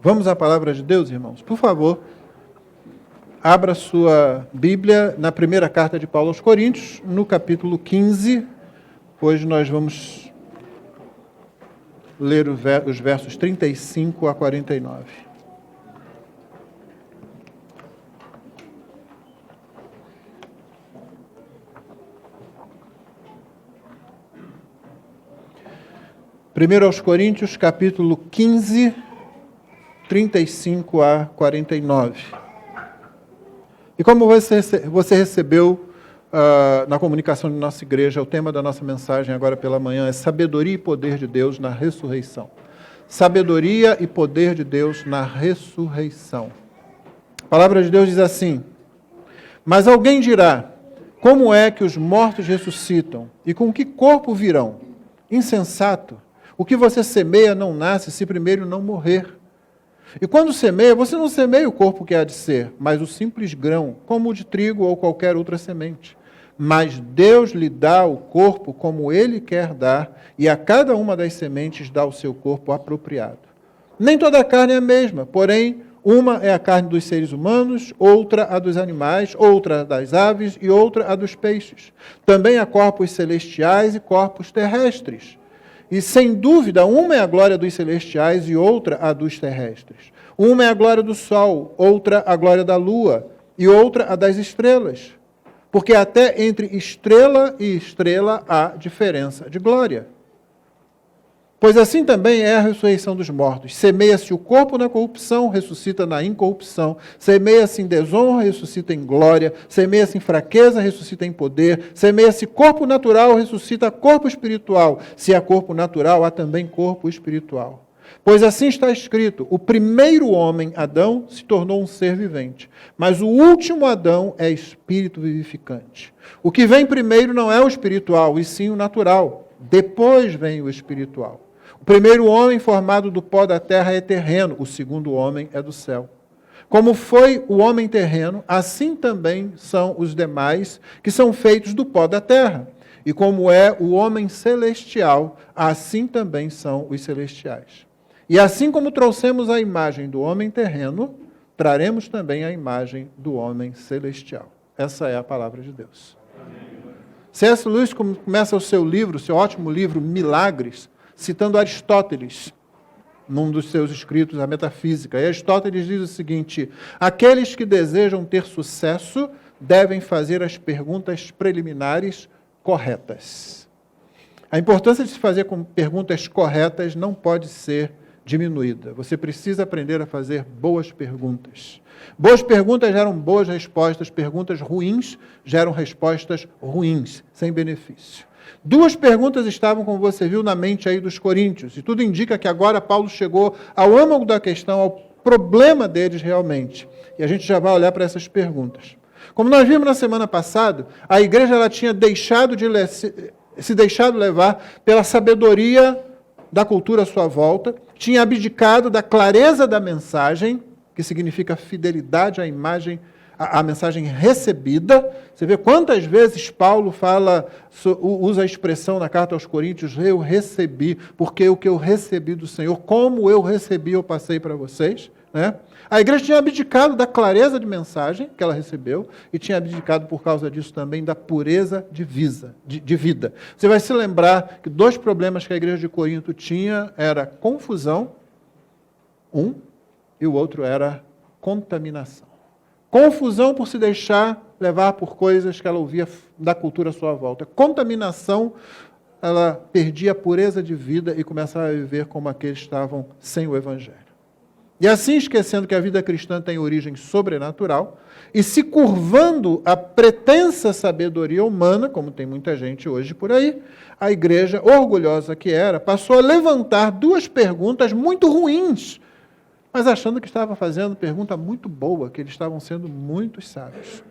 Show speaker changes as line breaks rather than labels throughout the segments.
Vamos à palavra de Deus, irmãos? Por favor, abra sua Bíblia na primeira carta de Paulo aos Coríntios, no capítulo 15. Hoje nós vamos ler os versos 35 a 49. Primeiro aos Coríntios, capítulo 15, 35 a 49. E como você recebeu na comunicação de nossa igreja, o tema da nossa mensagem agora pela manhã é sabedoria e poder de Deus na ressurreição. Sabedoria e poder de Deus na ressurreição. A palavra de Deus diz assim: mas alguém dirá, como é que os mortos ressuscitam? E com que corpo virão? Insensato! O que você semeia não nasce se primeiro não morrer. E quando semeia, você não semeia o corpo que há de ser, mas o simples grão, como o de trigo ou qualquer outra semente. Mas Deus lhe dá o corpo como Ele quer dar, e a cada uma das sementes dá o seu corpo apropriado. Nem toda a carne é a mesma, porém, uma é a carne dos seres humanos, outra a dos animais, outra a das aves e outra a dos peixes. Também há corpos celestiais e corpos terrestres. E, sem dúvida, uma é a glória dos celestiais e outra a dos terrestres. Uma é a glória do sol, outra a glória da lua e outra a das estrelas. Porque até entre estrela e estrela há diferença de glória. Pois assim também é a ressurreição dos mortos. Semeia-se o corpo na corrupção, ressuscita na incorrupção. Semeia-se em desonra, ressuscita em glória. Semeia-se em fraqueza, ressuscita em poder. Semeia-se corpo natural, ressuscita corpo espiritual. Se há corpo natural, há também corpo espiritual. Pois assim está escrito: o primeiro homem, Adão, se tornou um ser vivente. Mas o último Adão é espírito vivificante. O que vem primeiro não é o espiritual, e sim o natural. Depois vem o espiritual. O primeiro homem formado do pó da terra é terreno, o segundo homem é do céu. Como foi o homem terreno, assim também são os demais, que são feitos do pó da terra. E como é o homem celestial, assim também são os celestiais. E assim como trouxemos a imagem do homem terreno, traremos também a imagem do homem celestial. Essa é a palavra de Deus. C.S. Lewis começa o seu livro, seu ótimo livro, Milagres, citando Aristóteles, num dos seus escritos, A Metafísica. E Aristóteles diz o seguinte: aqueles que desejam ter sucesso devem fazer as perguntas preliminares corretas. A importância de se fazer com perguntas corretas não pode ser diminuída. Você precisa aprender a fazer boas perguntas. Boas perguntas geram boas respostas, perguntas ruins geram respostas ruins, sem benefício. Duas perguntas estavam, como você viu, na mente aí dos coríntios, e tudo indica que agora Paulo chegou ao âmago da questão, ao problema deles realmente. E a gente já vai olhar para essas perguntas. Como nós vimos na semana passada, a igreja ela tinha se deixado levar pela sabedoria da cultura à sua volta, tinha abdicado da clareza da mensagem, que significa fidelidade à imagem, à mensagem recebida. Você vê quantas vezes Paulo usa a expressão na carta aos Coríntios: eu recebi, porque o que eu recebi do Senhor, como eu recebi, eu passei para vocês. Né? A igreja tinha abdicado da clareza de mensagem que ela recebeu e tinha abdicado por causa disso também da pureza de vida. Você vai se lembrar que dois problemas que a igreja de Corinto tinha era confusão, e o outro era contaminação. Confusão por se deixar levar por coisas que ela ouvia da cultura à sua volta. Contaminação, ela perdia a pureza de vida e começava a viver como aqueles que estavam sem o Evangelho. E assim, esquecendo que a vida cristã tem origem sobrenatural, e se curvando à pretensa sabedoria humana, como tem muita gente hoje por aí, a igreja, orgulhosa que era, passou a levantar duas perguntas muito ruins, mas achando que estava fazendo pergunta muito boa, que eles estavam sendo muito sábios.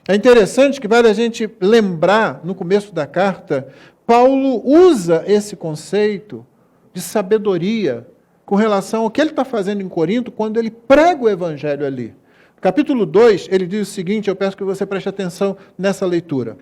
É interessante que vale a gente lembrar, no começo da carta, Paulo usa esse conceito de sabedoria com relação ao que ele está fazendo em Corinto quando ele prega o Evangelho ali. No capítulo 2, ele diz o seguinte, eu peço que você preste atenção nessa leitura.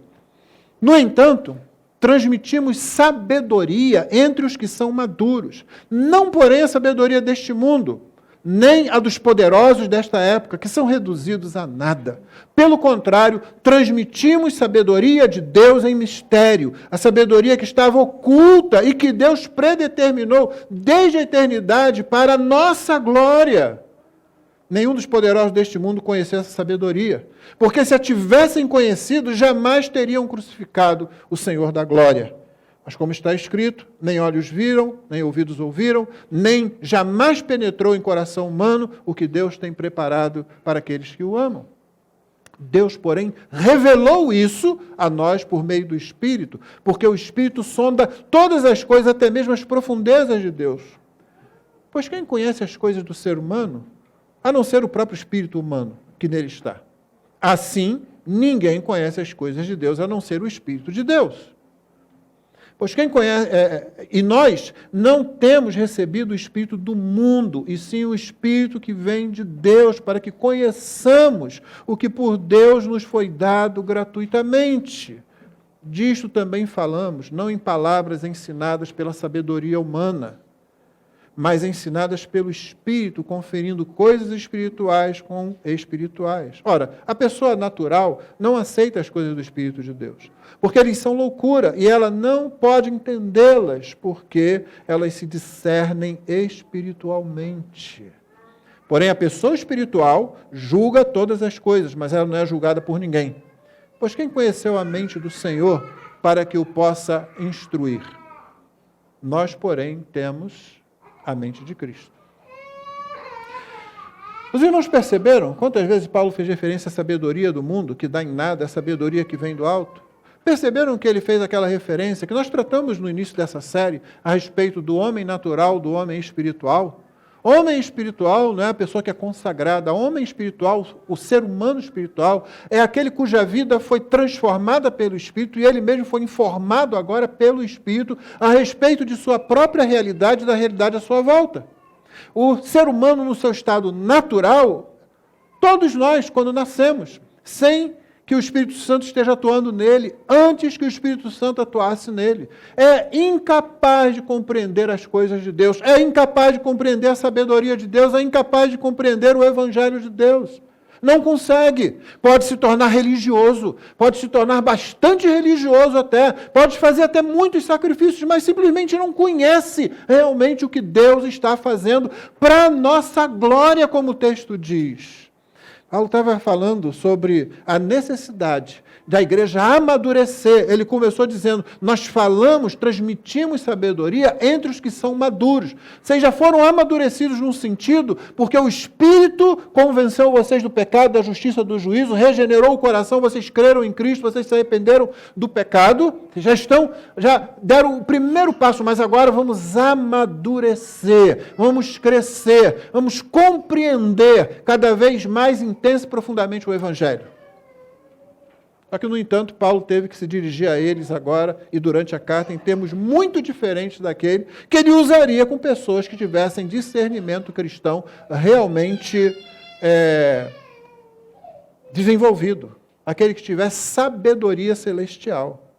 No entanto, transmitimos sabedoria entre os que são maduros, não porém a sabedoria deste mundo, nem a dos poderosos desta época, que são reduzidos a nada. Pelo contrário, transmitimos sabedoria de Deus em mistério, a sabedoria que estava oculta e que Deus predeterminou desde a eternidade para a nossa glória. Nenhum dos poderosos deste mundo conhecia essa sabedoria, porque se a tivessem conhecido, jamais teriam crucificado o Senhor da glória. Mas como está escrito, nem olhos viram, nem ouvidos ouviram, nem jamais penetrou em coração humano o que Deus tem preparado para aqueles que o amam. Deus, porém, revelou isso a nós por meio do Espírito, porque o Espírito sonda todas as coisas, até mesmo as profundezas de Deus. Pois quem conhece as coisas do ser humano, a não ser o próprio Espírito humano que nele está? Assim, ninguém conhece as coisas de Deus, a não ser o Espírito de Deus. Pois quem conhece, e nós não temos recebido o Espírito do mundo, e sim o Espírito que vem de Deus, para que conheçamos o que por Deus nos foi dado gratuitamente. Disto também falamos, não em palavras ensinadas pela sabedoria humana, mas ensinadas pelo Espírito, conferindo coisas espirituais com espirituais. Ora, a pessoa natural não aceita as coisas do Espírito de Deus, porque eles são loucura, e ela não pode entendê-las, porque elas se discernem espiritualmente. Porém, a pessoa espiritual julga todas as coisas, mas ela não é julgada por ninguém. Pois quem conheceu a mente do Senhor para que o possa instruir? Nós, porém, temos a mente de Cristo. Os irmãos perceberam quantas vezes Paulo fez referência à sabedoria do mundo, que dá em nada, a sabedoria que vem do alto? Perceberam que ele fez aquela referência que nós tratamos no início dessa série a respeito do homem natural, do homem espiritual? Homem espiritual não é a pessoa que é consagrada. Homem espiritual, o ser humano espiritual, é aquele cuja vida foi transformada pelo Espírito e ele mesmo foi informado agora pelo Espírito a respeito de sua própria realidade e da realidade à sua volta. O ser humano no seu estado natural, todos nós, quando nascemos, sem que o Espírito Santo esteja atuando nele, antes que o Espírito Santo atuasse nele. É incapaz de compreender as coisas de Deus, é incapaz de compreender a sabedoria de Deus, é incapaz de compreender o Evangelho de Deus. Não consegue. Pode se tornar religioso, pode se tornar bastante religioso até, pode fazer até muitos sacrifícios, mas simplesmente não conhece realmente o que Deus está fazendo para a nossa glória, como o texto diz. Paulo estava falando sobre a necessidade da igreja amadurecer. Ele começou dizendo, nós falamos, transmitimos sabedoria entre os que são maduros. Vocês já foram amadurecidos num sentido, porque o Espírito convenceu vocês do pecado, da justiça, do juízo, regenerou o coração, vocês creram em Cristo, vocês se arrependeram do pecado, já deram o primeiro passo, mas agora vamos amadurecer, vamos crescer, vamos compreender cada vez mais intenso e profundamente o Evangelho. Só que, no entanto, Paulo teve que se dirigir a eles agora e durante a carta em termos muito diferentes daquele que ele usaria com pessoas que tivessem discernimento cristão realmente desenvolvido, aquele que tivesse sabedoria celestial.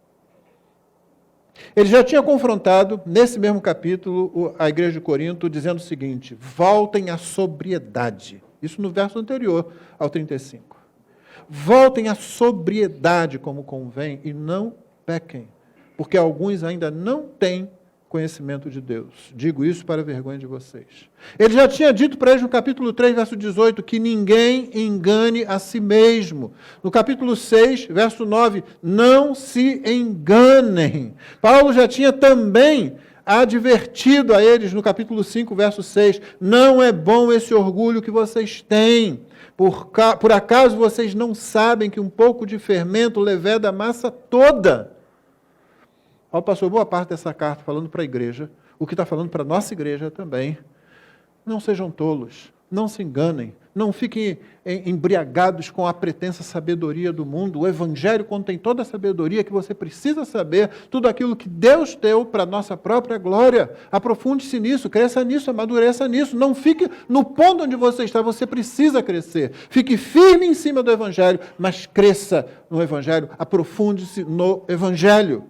Ele já tinha confrontado, nesse mesmo capítulo, a igreja de Corinto, dizendo o seguinte, voltem à sobriedade. Isso no verso anterior ao 35. Voltem à sobriedade como convém e não pequem, porque alguns ainda não têm conhecimento de Deus. Digo isso para a vergonha de vocês. Ele já tinha dito para eles no capítulo 3, verso 18, que ninguém engane a si mesmo. No capítulo 6, verso 9, não se enganem. Paulo já tinha também advertido a eles no capítulo 5, verso 6, não é bom esse orgulho que vocês têm. Por acaso vocês não sabem que um pouco de fermento leveda a massa toda? Paulo passou boa parte dessa carta falando para a igreja, o que está falando para a nossa igreja também. Não sejam tolos, não se enganem, não fiquem embriagados com a pretensa sabedoria do mundo. O Evangelho contém toda a sabedoria que você precisa saber, tudo aquilo que Deus deu para a nossa própria glória. Aprofunde-se nisso, cresça nisso, amadureça nisso. Não fique no ponto onde você está, você precisa crescer. Fique firme em cima do Evangelho, mas cresça no Evangelho, aprofunde-se no Evangelho.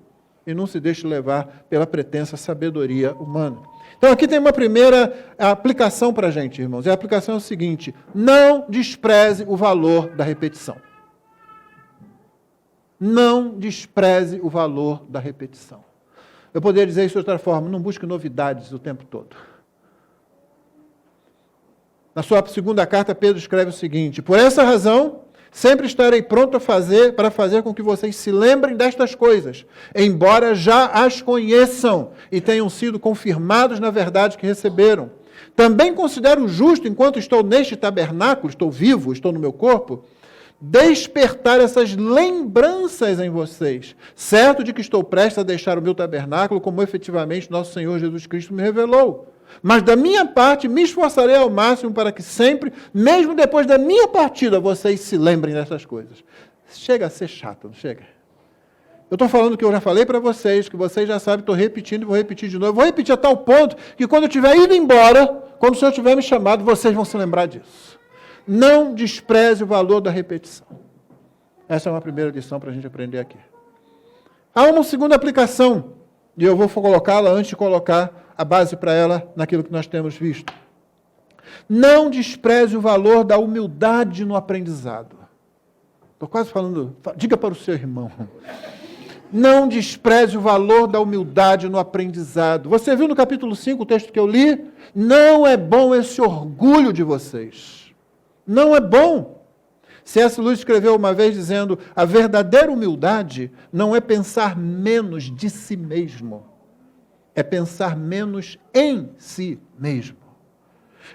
E não se deixe levar pela pretensa sabedoria humana. Então aqui tem uma primeira aplicação para a gente, irmãos. E a aplicação é o seguinte: não despreze o valor da repetição. Não despreze o valor da repetição. Eu poderia dizer isso de outra forma: não busque novidades o tempo todo. Na sua segunda carta, Pedro escreve o seguinte: por essa razão, sempre estarei pronto para fazer com que vocês se lembrem destas coisas, embora já as conheçam e tenham sido confirmados na verdade que receberam. Também considero justo, enquanto estou neste tabernáculo, estou vivo, estou no meu corpo, despertar essas lembranças em vocês, certo de que estou prestes a deixar o meu tabernáculo, como efetivamente nosso Senhor Jesus Cristo me revelou. Mas da minha parte, me esforçarei ao máximo para que sempre, mesmo depois da minha partida, vocês se lembrem dessas coisas. Chega a ser chato, não chega? Eu estou falando o que eu já falei para vocês, que vocês já sabem, estou repetindo e vou repetir de novo. Vou repetir a tal ponto que quando eu estiver indo embora, quando o Senhor tiver me chamado, vocês vão se lembrar disso. Não despreze o valor da repetição. Essa é uma primeira lição para a gente aprender aqui. Há uma segunda aplicação, e eu vou colocá-la antes de colocar a base para ela naquilo que nós temos visto. Não despreze o valor da humildade no aprendizado. Estou quase falando, diga para o seu irmão. Não despreze o valor da humildade no aprendizado. Você viu no capítulo 5, o texto que eu li? Não é bom esse orgulho de vocês. Não é bom. C.S. Lewis escreveu uma vez dizendo: a verdadeira humildade não é pensar menos de si mesmo, é pensar menos em si mesmo.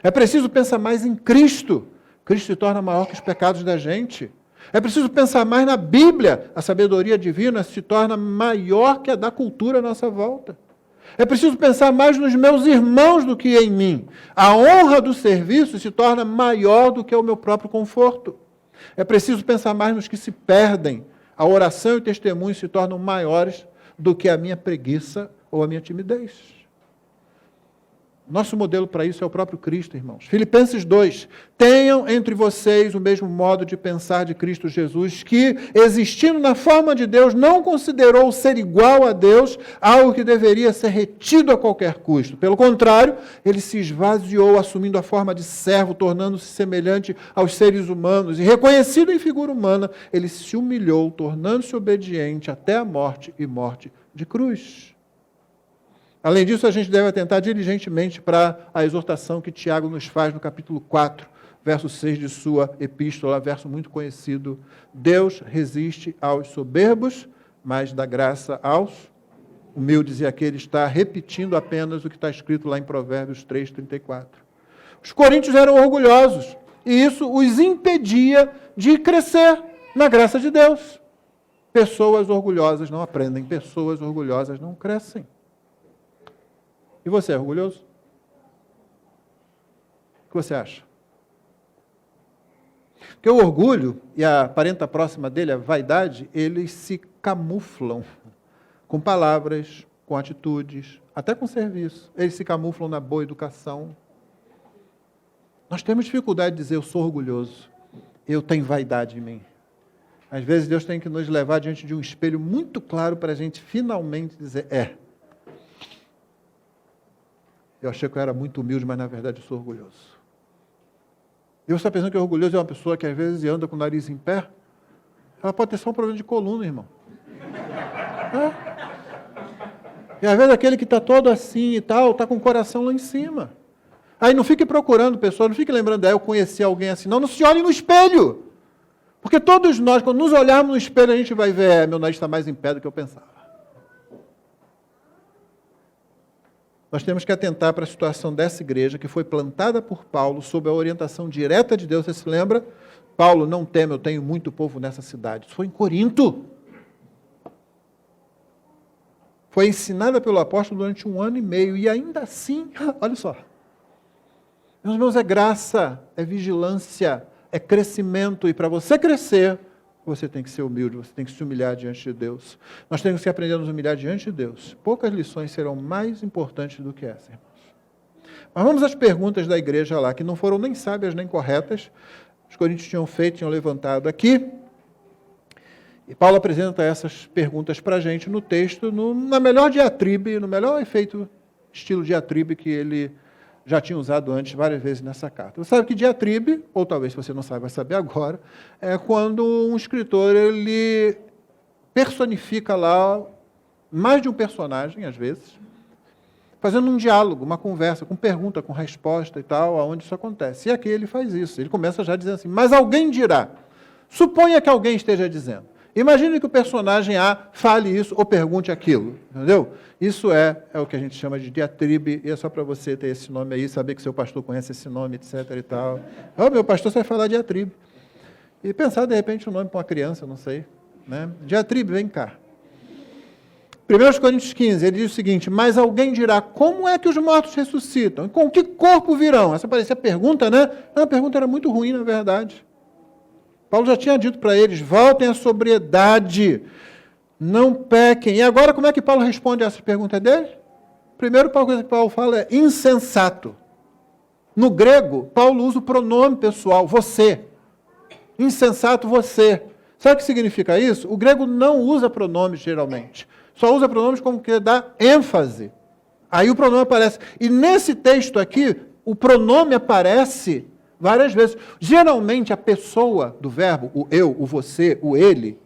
É preciso pensar mais em Cristo. Cristo se torna maior que os pecados da gente. É preciso pensar mais na Bíblia. A sabedoria divina se torna maior que a da cultura à nossa volta. É preciso pensar mais nos meus irmãos do que em mim. A honra do serviço se torna maior do que o meu próprio conforto. É preciso pensar mais nos que se perdem. A oração e o testemunho se tornam maiores do que a minha preguiça ou a minha timidez. Nosso modelo para isso é o próprio Cristo, irmãos. Filipenses 2. Tenham entre vocês o mesmo modo de pensar de Cristo Jesus, que, existindo na forma de Deus, não considerou ser igual a Deus algo que deveria ser retido a qualquer custo. Pelo contrário, ele se esvaziou, assumindo a forma de servo, tornando-se semelhante aos seres humanos. E reconhecido em figura humana, ele se humilhou, tornando-se obediente até a morte e morte de cruz. Além disso, a gente deve atentar diligentemente para a exortação que Tiago nos faz no capítulo 4, verso 6 de sua epístola, verso muito conhecido. Deus resiste aos soberbos, mas dá graça aos humildes. E aqui ele está repetindo apenas o que está escrito lá em Provérbios 3:34. Os coríntios eram orgulhosos, e isso os impedia de crescer na graça de Deus. Pessoas orgulhosas não aprendem, pessoas orgulhosas não crescem. E você é orgulhoso? O que você acha? Porque o orgulho e a parenta próxima dele, a vaidade, eles se camuflam com palavras, com atitudes, até com serviço. Eles se camuflam na boa educação. Nós temos dificuldade de dizer: eu sou orgulhoso, eu tenho vaidade em mim. Às vezes Deus tem que nos levar diante de um espelho muito claro para a gente finalmente dizer: eu achei que eu era muito humilde, mas na verdade eu sou orgulhoso. E você está pensando que orgulhoso é uma pessoa que às vezes anda com o nariz em pé? Ela pode ter só um problema de coluna, irmão. E às vezes aquele que está todo assim e tal, está com o coração lá em cima. Aí não fique procurando pessoas, não fique lembrando: eu conheci alguém assim. Não se olhe no espelho. Porque todos nós, quando nos olharmos no espelho, a gente vai ver: meu nariz está mais em pé do que eu pensava. Nós temos que atentar para a situação dessa igreja, que foi plantada por Paulo, sob a orientação direta de Deus. Você se lembra? Paulo: não teme, eu tenho muito povo nessa cidade. Isso foi em Corinto. Foi ensinada pelo apóstolo durante 1 ano e meio, e ainda assim, olha só. Meus irmãos, é graça, é vigilância, é crescimento, e para você crescer, você tem que ser humilde, você tem que se humilhar diante de Deus. Nós temos que aprender a nos humilhar diante de Deus. Poucas lições serão mais importantes do que essa, irmãos. Mas vamos às perguntas da igreja lá, que não foram nem sábias nem corretas. Os coríntios tinham levantado aqui. E Paulo apresenta essas perguntas para a gente no texto, na melhor diatribe, no melhor efeito estilo diatribe que ele já tinha usado antes várias vezes nessa carta. Você sabe que diatribe, ou talvez se você não sabe, vai saber agora, é quando um escritor ele personifica lá mais de um personagem, às vezes, fazendo um diálogo, uma conversa, com pergunta, com resposta e tal, aonde isso acontece. E aqui ele faz isso, ele começa já dizendo assim, mas alguém dirá, suponha que alguém esteja dizendo. Imagine que o personagem A fale isso ou pergunte aquilo, entendeu? Isso é o que a gente chama de diatribe, e é só para você ter esse nome aí, saber que seu pastor conhece esse nome, etc. e tal. Meu pastor só vai falar diatribe. E pensar, de repente, um nome para uma criança, não sei. Né? Diatribe, vem cá. 1 Coríntios 15, ele diz o seguinte, mas alguém dirá, como é que os mortos ressuscitam? Com que corpo virão? Essa parecia a pergunta, né? A pergunta era muito ruim, na verdade. Paulo já tinha dito para eles, voltem à sobriedade, não pequem. E agora, como é que Paulo responde a essa pergunta dele? Primeiro, a coisa que Paulo fala é insensato. No grego, Paulo usa o pronome pessoal, você. Insensato, você. Sabe o que significa isso? O grego não usa pronomes, geralmente. Só usa pronomes como que dá ênfase. Aí o pronome aparece. E nesse texto aqui, o pronome aparece várias vezes. Geralmente, a pessoa do verbo, o eu, o você, o ele,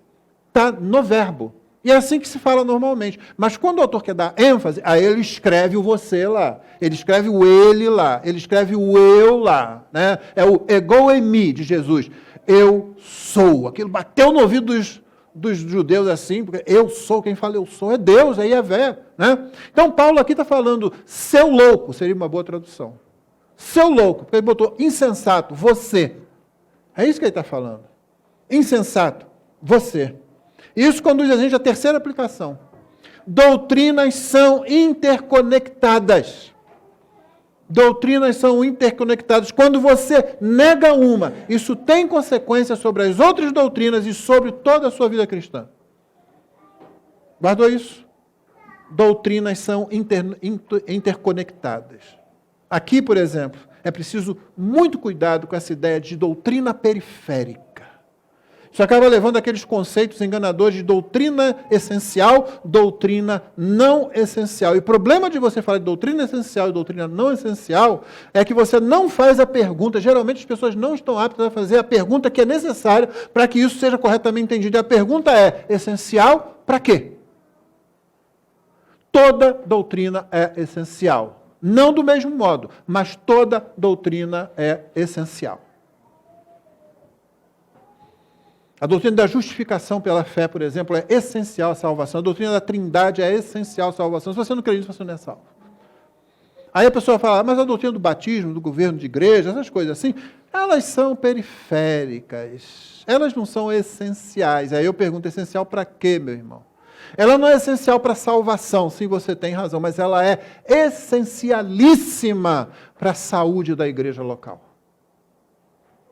está no verbo. E é assim que se fala normalmente. Mas quando o autor quer dar ênfase, aí ele escreve o você lá. Ele escreve o ele lá. Ele escreve o eu lá. Né? É o ego eimi de Jesus. Eu sou. Aquilo bateu no ouvido dos judeus assim, porque eu sou, quem fala eu sou é Deus, é Yahvé. Né? Então, Paulo aqui está falando seu louco, seria uma boa tradução. Seu louco, porque ele botou insensato, você. É isso que ele está falando. Insensato, você. Isso conduz a gente à terceira aplicação. Doutrinas são interconectadas. Doutrinas são interconectadas. Quando você nega uma, isso tem consequências sobre as outras doutrinas e sobre toda a sua vida cristã. Guardou isso? Doutrinas são interconectadas. Aqui, por exemplo, é preciso muito cuidado com essa ideia de doutrina periférica. Isso acaba levando aqueles conceitos enganadores de doutrina essencial, doutrina não essencial. E o problema de você falar de doutrina essencial e doutrina não essencial é que você não faz a pergunta. Geralmente as pessoas não estão aptas a fazer a pergunta que é necessária para que isso seja corretamente entendido. E a pergunta é, essencial para quê? Toda doutrina é essencial. Não do mesmo modo, mas toda doutrina é essencial. A doutrina da justificação pela fé, por exemplo, é essencial à salvação. A doutrina da trindade é essencial à salvação. Se você não acredita, você não é salvo. Aí a pessoa fala, mas a doutrina do batismo, do governo de igreja, essas coisas assim, elas são periféricas. Elas não são essenciais. Aí eu pergunto, essencial para quê, meu irmão? Ela não é essencial para a salvação, sim, você tem razão, mas ela é essencialíssima para a saúde da igreja local.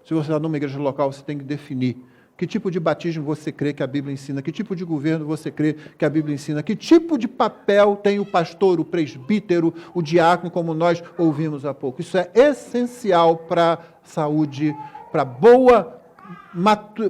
Se você está numa igreja local, você tem que definir que tipo de batismo você crê que a Bíblia ensina, que tipo de governo você crê que a Bíblia ensina, que tipo de papel tem o pastor, o presbítero, o diácono, como nós ouvimos há pouco. Isso é essencial para a saúde, para a boa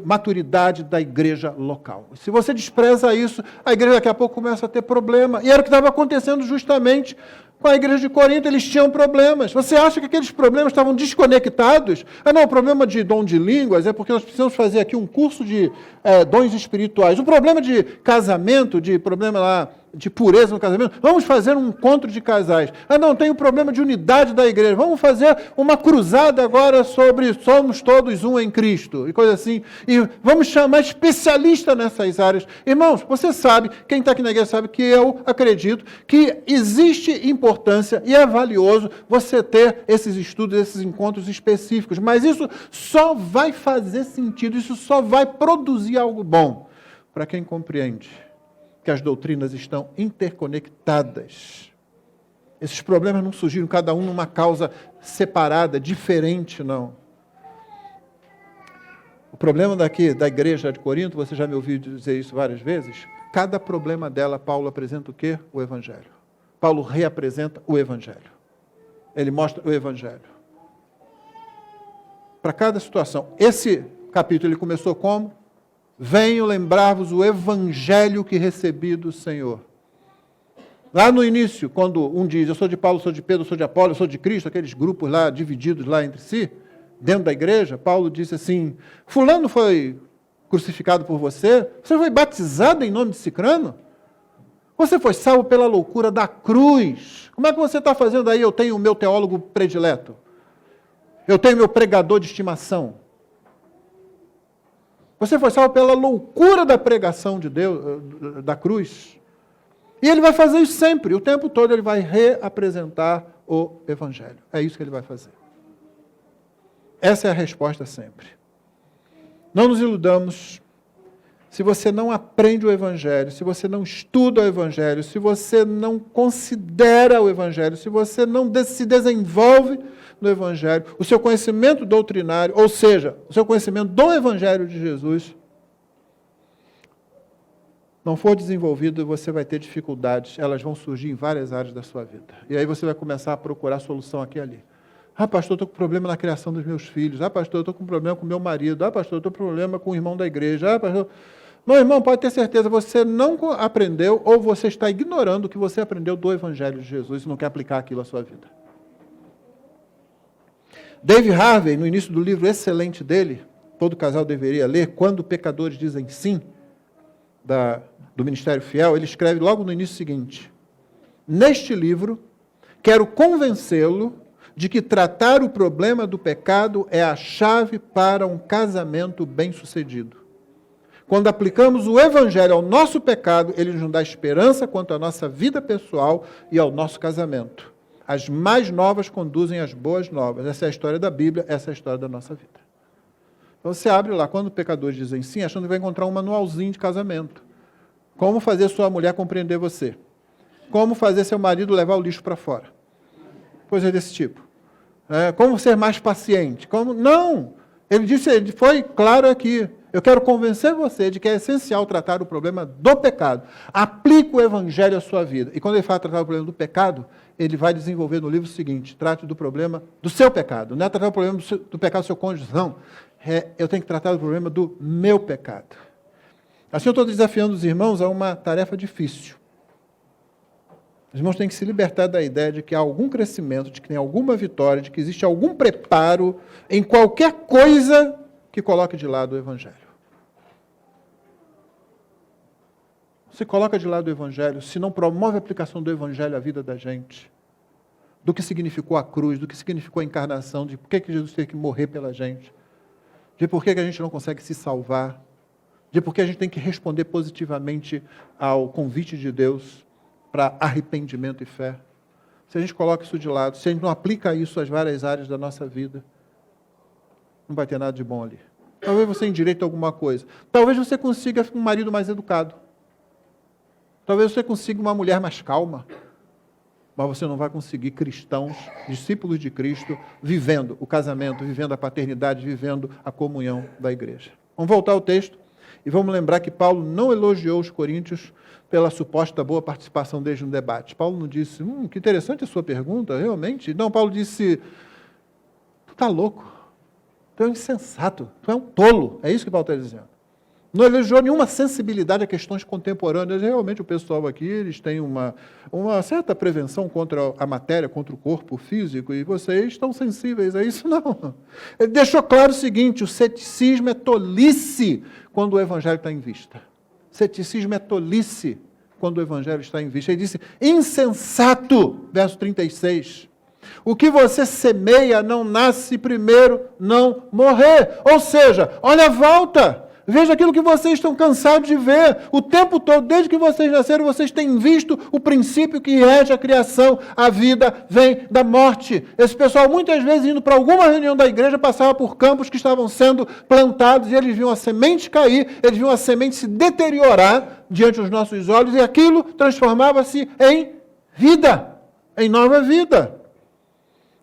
maturidade da igreja local. Se você despreza isso, a igreja daqui a pouco começa a ter problema. E era o que estava acontecendo justamente com a igreja de Corinto, eles tinham problemas. Você acha que aqueles problemas estavam desconectados? Não, o problema de dom de línguas é porque nós precisamos fazer aqui um curso de dons espirituais. O problema de casamento, de problema lá de pureza no casamento, vamos fazer um encontro de casais. Não, tem o problema de unidade da igreja. Vamos fazer uma cruzada agora sobre somos todos um em Cristo, e coisa assim. E vamos chamar especialista nessas áreas. Irmãos, você sabe, quem está aqui na igreja sabe que eu acredito que existe importância e é valioso você ter esses estudos, esses encontros específicos, mas isso só vai fazer sentido, isso só vai produzir algo bom para quem compreende que as doutrinas estão interconectadas. Esses problemas não surgiram cada um numa causa separada, diferente, não. O problema daqui da igreja de Corinto, você já me ouviu dizer isso várias vezes, cada problema dela, Paulo apresenta o quê? O Evangelho. Paulo reapresenta o Evangelho. Ele mostra o Evangelho. Para cada situação. Esse capítulo ele começou como? Venho lembrar-vos o Evangelho que recebi do Senhor. Lá no início, quando um diz, eu sou de Paulo, eu sou de Pedro, eu sou de Apolo, eu sou de Cristo, aqueles grupos lá, divididos lá entre si, dentro da igreja, Paulo disse assim, fulano foi crucificado por você, você foi batizado em nome de Cicrano, você foi salvo pela loucura da cruz. Como é que você está fazendo aí? Eu tenho o meu teólogo predileto. Eu tenho meu pregador de estimação. Você foi salvo pela loucura da pregação de Deus, da cruz. E ele vai fazer isso sempre, o tempo todo ele vai reapresentar o Evangelho. É isso que ele vai fazer. Essa é a resposta sempre. Não nos iludamos. Se você não aprende o Evangelho, se você não estuda o Evangelho, se você não considera o Evangelho, se você não se desenvolve no Evangelho, o seu conhecimento doutrinário, ou seja, o seu conhecimento do Evangelho de Jesus, não for desenvolvido, você vai ter dificuldades, elas vão surgir em várias áreas da sua vida. E aí você vai começar a procurar solução aqui e ali. Ah, pastor, eu estou com problema na criação dos meus filhos. Ah, pastor, eu estou com problema com meu marido. Ah, pastor, eu estou com problema com o irmão da igreja. Ah, pastor... Meu irmão, pode ter certeza, você não aprendeu ou você está ignorando o que você aprendeu do Evangelho de Jesus e não quer aplicar aquilo à sua vida. David Harvey, no início do livro excelente dele, todo casal deveria ler, Quando Pecadores Dizem Sim, do Ministério Fiel, ele escreve logo no início o seguinte: neste livro, quero convencê-lo de que tratar o problema do pecado é a chave para um casamento bem-sucedido. Quando aplicamos o Evangelho ao nosso pecado, ele nos dá esperança quanto à nossa vida pessoal e ao nosso casamento. As mais novas conduzem às boas novas. Essa é a história da Bíblia, essa é a história da nossa vida. Então você abre lá, quando pecadores dizem sim, achando que vai encontrar um manualzinho de casamento. Como fazer sua mulher compreender você. Como fazer seu marido levar o lixo para fora. Coisa desse tipo. Como ser mais paciente. Não! Ele foi claro aqui. Eu quero convencer você de que é essencial tratar o problema do pecado. Aplique o Evangelho à sua vida. E quando ele fala tratar o problema do pecado, ele vai desenvolver no livro seguinte, trate do problema do seu pecado. Não é tratar o problema do pecado do seu cônjuge, não. Eu tenho que tratar do problema do meu pecado. Assim eu estou desafiando os irmãos a uma tarefa difícil. Os irmãos têm que se libertar da ideia de que há algum crescimento, de que tem alguma vitória, de que existe algum preparo em qualquer coisa que coloque de lado o Evangelho. Se coloca de lado o Evangelho, se não promove a aplicação do Evangelho à vida da gente, do que significou a cruz, do que significou a encarnação, de por que Jesus teve que morrer pela gente, de por que a gente não consegue se salvar, de por que a gente tem que responder positivamente ao convite de Deus para arrependimento e fé. Se a gente coloca isso de lado, se a gente não aplica isso às várias áreas da nossa vida, não vai ter nada de bom ali. Talvez você endireite alguma coisa. Talvez você consiga um marido mais educado. Talvez você consiga uma mulher mais calma. Mas você não vai conseguir cristãos, discípulos de Cristo, vivendo o casamento, vivendo a paternidade, vivendo a comunhão da igreja. Vamos voltar ao texto e vamos lembrar que Paulo não elogiou os coríntios pela suposta boa participação deles no debate. Paulo não disse, que interessante a sua pergunta, realmente. Não, Paulo disse, tu está louco, tu é um insensato, tu é um tolo. É isso que Paulo está dizendo. Não elogiou nenhuma sensibilidade a questões contemporâneas. Realmente o pessoal aqui, eles têm uma certa prevenção contra a matéria, contra o corpo físico, e vocês estão sensíveis a isso? Não. Ele deixou claro o seguinte, o ceticismo é tolice quando o Evangelho está em vista. Ceticismo é tolice quando o Evangelho está em vista. Ele disse, insensato, verso 36. O que você semeia não nasce primeiro, não morrer. Ou seja, olha a volta. Veja aquilo que vocês estão cansados de ver. O tempo todo, desde que vocês nasceram, vocês têm visto o princípio que rege a criação. A vida vem da morte. Esse pessoal, muitas vezes, indo para alguma reunião da igreja, passava por campos que estavam sendo plantados e eles viam a semente cair, eles viam a semente se deteriorar diante dos nossos olhos e aquilo transformava-se em vida, em nova vida.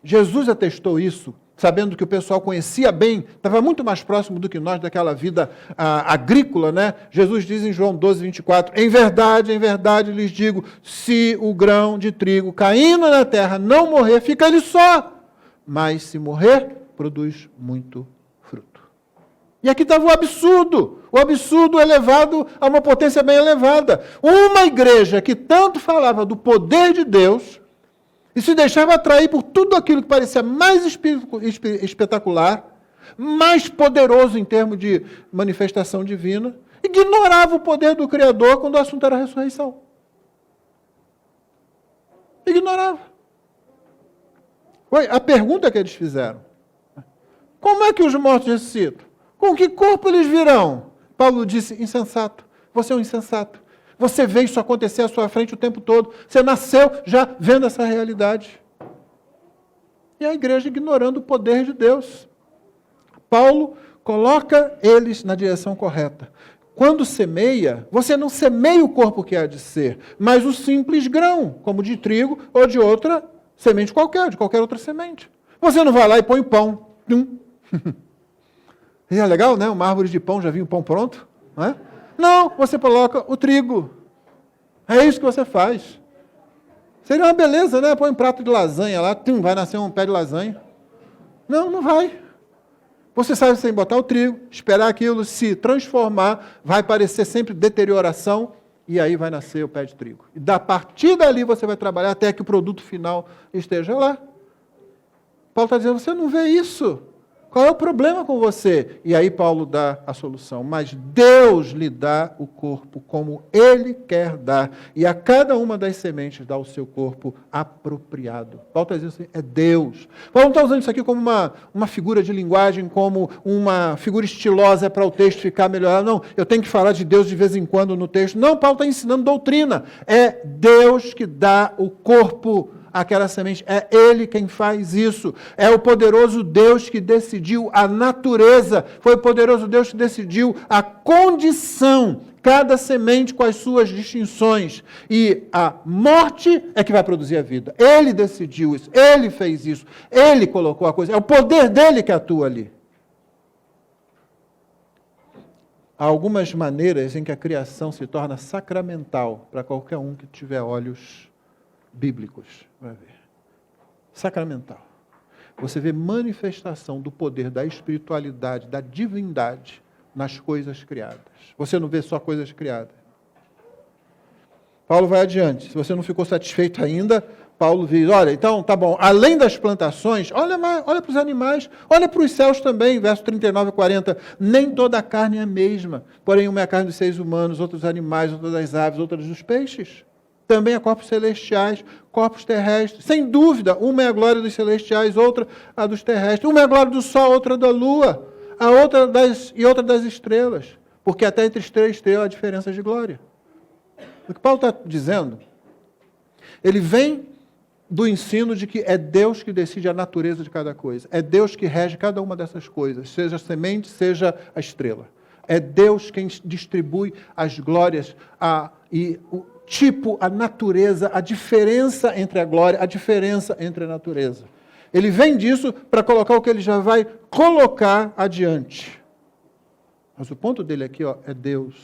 Jesus atestou isso, sabendo que o pessoal conhecia bem, estava muito mais próximo do que nós daquela vida agrícola, né? Jesus diz em João 12, 24, em verdade lhes digo, se o grão de trigo caindo na terra não morrer, fica ele só, mas se morrer, produz muito fruto. E aqui estava o absurdo elevado a uma potência bem elevada. Uma igreja que tanto falava do poder de Deus e se deixava atrair por tudo aquilo que parecia mais espetacular, mais poderoso em termos de manifestação divina, ignorava o poder do Criador quando o assunto era a ressurreição. Ignorava. Foi a pergunta que eles fizeram. Como é que os mortos ressuscitam? Com que corpo eles virão? Paulo disse, insensato. Você é um insensato. Você vê isso acontecer à sua frente o tempo todo. Você nasceu já vendo essa realidade. E a igreja ignorando o poder de Deus. Paulo coloca eles na direção correta. Quando semeia, você não semeia o corpo que há de ser, mas o simples grão, como de trigo ou de outra semente qualquer, de qualquer outra semente. Você não vai lá e põe o pão. E é legal, né? Uma árvore de pão, já vinha o pão pronto. Não é? Não, você coloca o trigo. É isso que você faz. Seria uma beleza, né? Põe um prato de lasanha lá, vai nascer um pé de lasanha. Não, não vai. Você sabe sem botar o trigo, esperar aquilo se transformar, vai parecer sempre deterioração, e aí vai nascer o pé de trigo. E da partir dali você vai trabalhar até que o produto final esteja lá. Paulo está dizendo, você não vê isso. Qual é o problema com você? E aí Paulo dá a solução. Mas Deus lhe dá o corpo como Ele quer dar. E a cada uma das sementes dá o seu corpo apropriado. Paulo está dizendo assim, é Deus. Paulo não está usando isso aqui como uma figura de linguagem, como uma figura estilosa para o texto ficar melhor. Não, eu tenho que falar de Deus de vez em quando no texto. Não, Paulo está ensinando doutrina. É Deus que dá o corpo aquela semente. É Ele quem faz isso. É o poderoso Deus que decidiu a natureza. Foi o poderoso Deus que decidiu a condição. Cada semente com as suas distinções. E a morte é que vai produzir a vida. Ele decidiu isso. Ele fez isso. Ele colocou a coisa. É o poder dele que atua ali. Há algumas maneiras em que a criação se torna sacramental para qualquer um que tiver olhos bíblicos, vai ver. Sacramental. Você vê manifestação do poder da espiritualidade, da divindade nas coisas criadas. Você não vê só coisas criadas. Paulo vai adiante. Se você não ficou satisfeito ainda, Paulo diz, olha, então, tá bom, além das plantações, olha para os animais, olha para os céus também, verso 39 e 40, nem toda a carne é a mesma, porém uma é a carne dos seres humanos, outros animais, outras das aves, outras dos peixes. Também há corpos celestiais, corpos terrestres. Sem dúvida, uma é a glória dos celestiais, outra a dos terrestres. Uma é a glória do sol, outra da lua, a outra outra das estrelas. Porque até entre estrela e estrela há diferenças de glória. O que Paulo está dizendo, ele vem do ensino de que é Deus que decide a natureza de cada coisa. É Deus que rege cada uma dessas coisas, seja a semente, seja a estrela. É Deus quem distribui as glórias o tipo, a natureza, a diferença entre a glória, a diferença entre a natureza. Ele vem disso para colocar o que ele já vai colocar adiante. Mas o ponto dele aqui é Deus.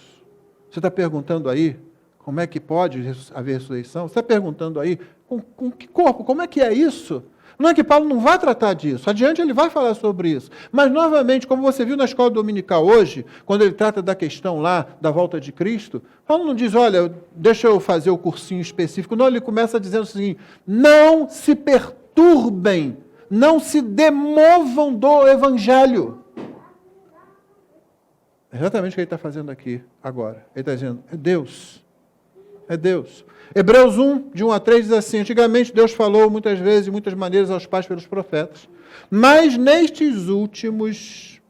Você está perguntando aí, como é que pode haver ressurreição? Você está perguntando aí, com que corpo? Como é que é isso? Não é que Paulo não vai tratar disso. Adiante ele vai falar sobre isso. Mas, novamente, como você viu na escola dominical hoje, quando ele trata da questão lá da volta de Cristo, Paulo não diz, olha, deixa eu fazer o cursinho específico. Não, ele começa dizendo assim, não se perturbem, não se demovam do Evangelho. É exatamente o que ele está fazendo aqui agora. Ele está dizendo, é Deus. É Deus. Hebreus 1, de 1 a 3, diz assim, antigamente Deus falou muitas vezes, de muitas maneiras aos pais pelos profetas, mas nestes últimos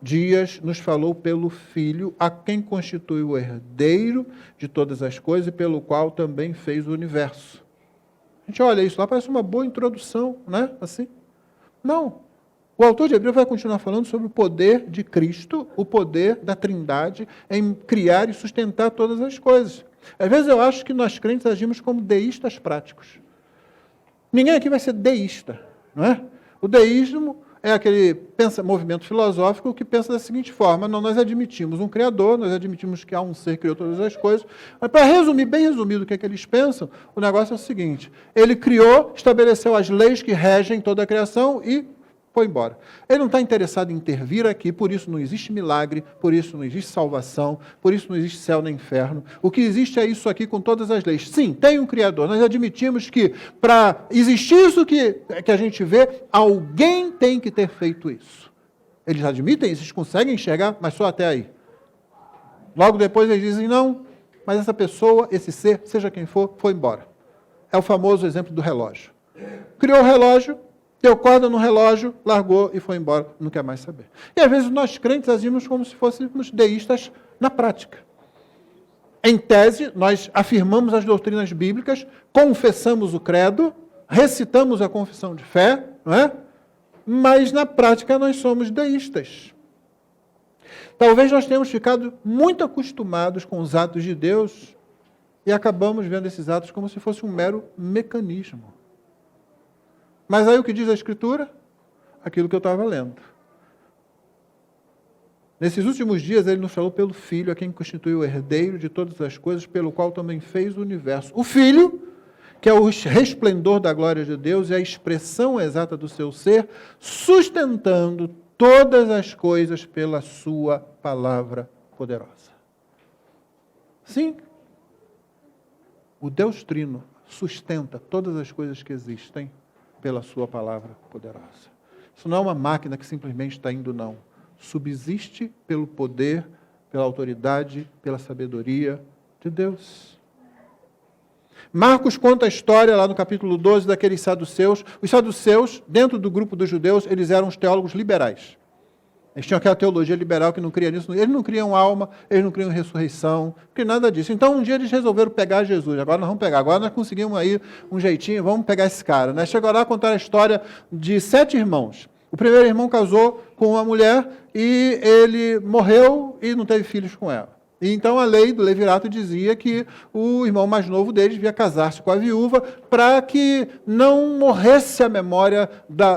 dias nos falou pelo Filho, a quem constitui o herdeiro de todas as coisas e pelo qual também fez o universo. A gente olha isso lá, parece uma boa introdução, né? Assim. Não. O autor de Hebreus vai continuar falando sobre o poder de Cristo, o poder da Trindade em criar e sustentar todas as coisas. Às vezes eu acho que nós crentes agimos como deístas práticos. Ninguém aqui vai ser deísta, não é? O deísmo é aquele movimento filosófico que pensa da seguinte forma, não, nós admitimos um Criador, nós admitimos que há um ser que criou todas as coisas, mas para resumir, bem resumido o que é que eles pensam, o negócio é o seguinte, ele criou, estabeleceu as leis que regem toda a criação e foi embora. Ele não está interessado em intervir aqui, por isso não existe milagre, por isso não existe salvação, por isso não existe céu nem inferno. O que existe é isso aqui com todas as leis. Sim, tem um Criador. Nós admitimos que para existir isso que a gente vê, alguém tem que ter feito isso. Eles admitem, eles conseguem enxergar, mas só até aí. Logo depois eles dizem, não, mas essa pessoa, esse ser, seja quem for, foi embora. É o famoso exemplo do relógio. Criou o relógio, deu corda no relógio, largou e foi embora, não quer mais saber. E às vezes nós crentes agimos como se fôssemos deístas na prática. Em tese, nós afirmamos as doutrinas bíblicas, confessamos o credo, recitamos a confissão de fé, não é? Mas na prática nós somos deístas. Talvez nós tenhamos ficado muito acostumados com os atos de Deus e acabamos vendo esses atos como se fosse um mero mecanismo. Mas aí o que diz a Escritura? Aquilo que eu estava lendo. Nesses últimos dias ele nos falou pelo Filho, a quem constituiu o herdeiro de todas as coisas, pelo qual também fez o universo. O Filho, que é o resplendor da glória de Deus e a expressão exata do seu ser, sustentando todas as coisas pela sua palavra poderosa. Sim, o Deus Trino sustenta todas as coisas que existem pela sua palavra poderosa. Isso não é uma máquina que simplesmente está indo, não. Subsiste pelo poder, pela autoridade, pela sabedoria de Deus. Marcos conta a história, lá no capítulo 12, daqueles saduceus. Os saduceus, dentro do grupo dos judeus, eles eram os teólogos liberais. Eles tinham aquela teologia liberal que não cria nisso. Eles não criam alma, eles não criam ressurreição, não criam nada disso. Então, um dia eles resolveram pegar Jesus. Agora nós vamos pegar. Agora nós conseguimos aí um jeitinho, vamos pegar esse cara. Né? Chegou lá a contar a história de 7 irmãos. O primeiro irmão casou com uma mulher e ele morreu e não teve filhos com ela. E então a lei do levirato dizia que o irmão mais novo deles devia casar-se com a viúva para que não morresse a memória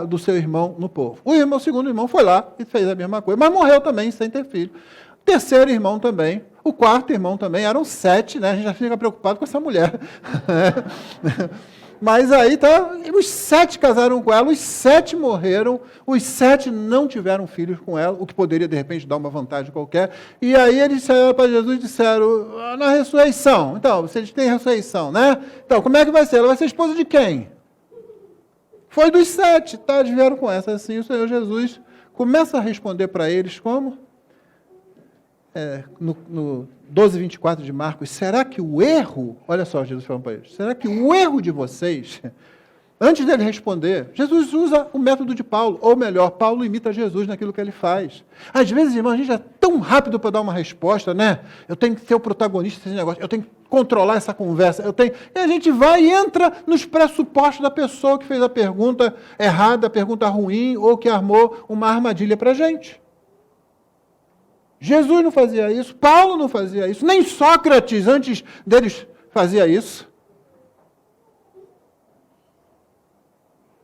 do seu irmão no povo. O segundo irmão foi lá e fez a mesma coisa, mas morreu também sem ter filho. O terceiro irmão também. O quarto irmão também. Eram 7, né? A gente já fica preocupado com essa mulher. Mas aí tá, os 7 casaram com ela, os 7 morreram, os 7 não tiveram filhos com ela, o que poderia, de repente, dar uma vantagem qualquer. E aí eles disseram para Jesus, disseram, na ressurreição, então, vocês têm ressurreição, né? Então, como é que vai ser? Ela vai ser esposa de quem? Foi dos 7, tá? Eles vieram com essa. Assim, o Senhor Jesus começa a responder para eles como? No 12:24 de Marcos, será que o erro, olha só Jesus falando para eles, será que o erro de vocês, antes dele responder, Jesus usa o método de Paulo, ou melhor, Paulo imita Jesus naquilo que ele faz. Às vezes, irmão, a gente é tão rápido para dar uma resposta, né? Eu tenho que ser o protagonista desse negócio, eu tenho que controlar essa conversa, e a gente vai e entra nos pressupostos da pessoa que fez a pergunta errada, a pergunta ruim, ou que armou uma armadilha para a gente. Jesus não fazia isso, Paulo não fazia isso, nem Sócrates, antes deles, fazia isso.